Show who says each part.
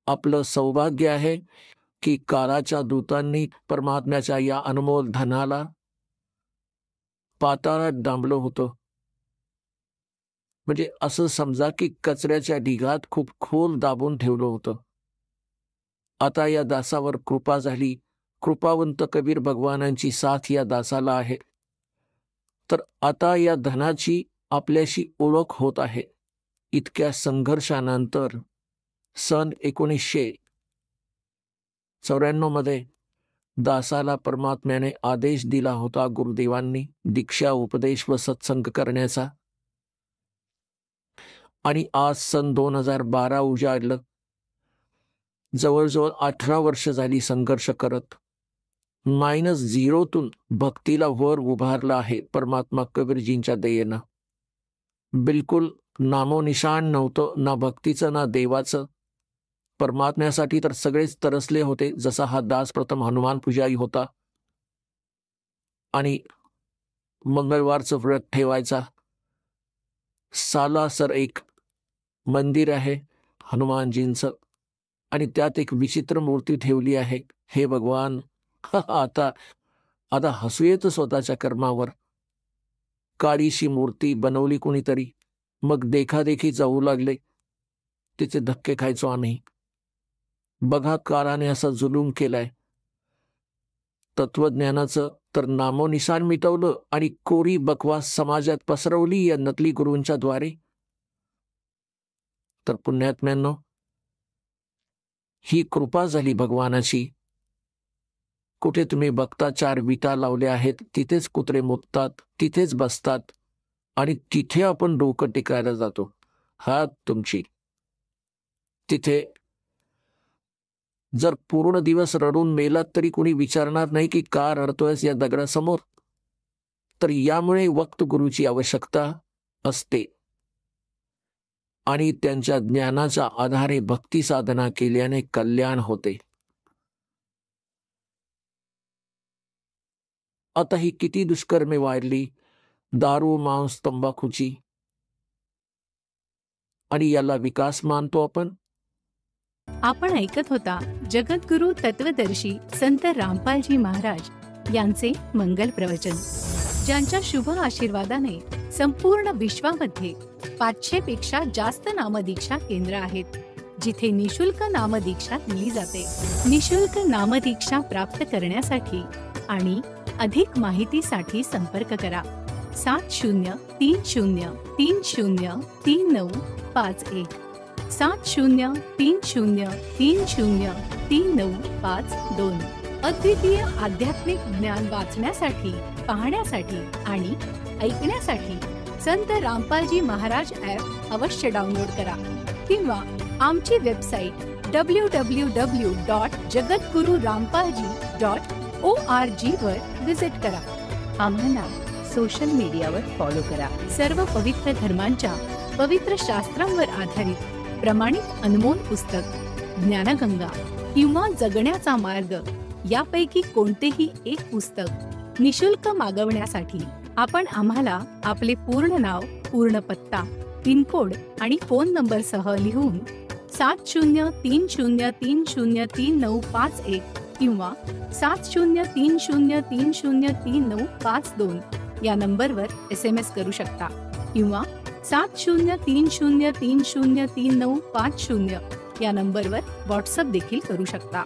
Speaker 1: आपलं सौभाग्य आहे की काळाच्या दूतांनी परमात्म्याच्या या अनमोल धनाला पाताळात डांबलं होतं. म्हणजे असं समजा की कचऱ्याच्या ढिगात खूप खोल दाबून ठेवलं होतं. आता या दासावर कृपा झाली. कृपावंत कबीर भगवानांची साथ या दासाला आहे. तर आता या धनाची आपल्याशी ओळख होत आहे. इतक्या संघर्षानंतर सन 1994 मध्ये दासाला परमात्म्याने आदेश दिला होता गुरुदेवांनी दीक्षा, उपदेश व सत्संग करण्याचा. आणि आज सन 2012 उजाडलं. जवळजवळ 18 वर्ष झाली संघर्ष करत -0तून भक्तीला वर उभारलं आहे परमात्मा कबीरजींच्या दयेनं. बिलकुल नामोनिशाण नव्हतं, ना भक्तीचं ना देवाचं. परमात्म्यासाठी तर सगळेच तरसले होते. जसा हा दास प्रथम हनुमान पुजारी होता आणि मंगळवारचं व्रत ठेवायचा. सालासर एक मंदिर आहे हनुमानजींचं आणि त्यात एक विचित्र मूर्ती ठेवली आहे. हे भगवान, आता आता हसू येतं स्वतःच्या कर्मावर. काळीशी मूर्ती बनवली कुणीतरी, मग देखादेखी जाऊ लागले. तिचे धक्के खायचो आम्ही. बघा, काळाने असा जुलूम केलाय. तत्वज्ञानाचं तर नामोनिशाण मिटवलं आणि कोरी बकवास समाजात पसरवली या नकली गुरूंच्या द्वारे. तर पुण्यात्म्यांनो, ही कृपा झाली भगवानाची. कुठे तुम्ही बघता 4 विटा लावल्या आहेत, तिथेच कुत्रे मुततात, तिथेच बसतात आणि तिथे आपण डोकं टेकायला जातो. हात तुमची. तिथे जर पूर्ण दिवस रडून मेलात तरी कोणी विचारणार नाही की का रडतोयस या दगडासमोर. तर यामुळे वक्त गुरुची आवश्यकता असते आणि त्यांच्या ज्ञानाच्या आधारे भक्ती साधना केल्याने कल्याण होते. आता ही किती दुष्कर्मे वाढली, दारू, मांस, तंबाखूची, आणि याला विकास मानतो आपण.
Speaker 2: आपण ऐकत होता जगद्गुरु तत्वदर्शी संत रामपालजी महाराज यांचे मंगल प्रवचन, ज्यांच्या शुभ आशीर्वादाने संपूर्ण विश्वामध्ये 500 पेक्षा जास्त नामदीक्षा केंद्र आहेत, जिथे निशुल्क नामदीक्षा दिली जाते. निशुल्क नामदीक्षा प्राप्त करण्यासाठी आणि अधिक माहितीसाठी संपर्क करा 7030303951 7030303952. अद्वितीय आध्यात्मिक ज्ञान वाचण्यासाठी, पाहण्यासाठी आणि ऐकण्यासाठी संत रामपालजी महाराज ॲप अवश्य डाउनलोड करा किंवा आमची वेबसाईट www.jagadgururampalji.org वर विजिट करा. आम्हाला सोशल मीडियावर फॉलो करा. सर्व पवित्र धर्मांच्या पवित्र शास्त्रांवर आधारित प्रमाणित अनमोल पुस्तक ज्ञानगंगा किंवा जगण्याचा मार्ग यापैकी कोणतेही एक पुस्तक निशुल्क मागवण्यासाठी आपण आम्हाला आपले पूर्ण नाव, पूर्ण पत्ता, पिनकोड आणि फोन नंबर सह लिहून 7030303951 किंवा 7030303952 या नंबरवर SMS करू शकता किंवा 7030303950 या नंबरवर व्हॉट्सअप देखील करू शकता.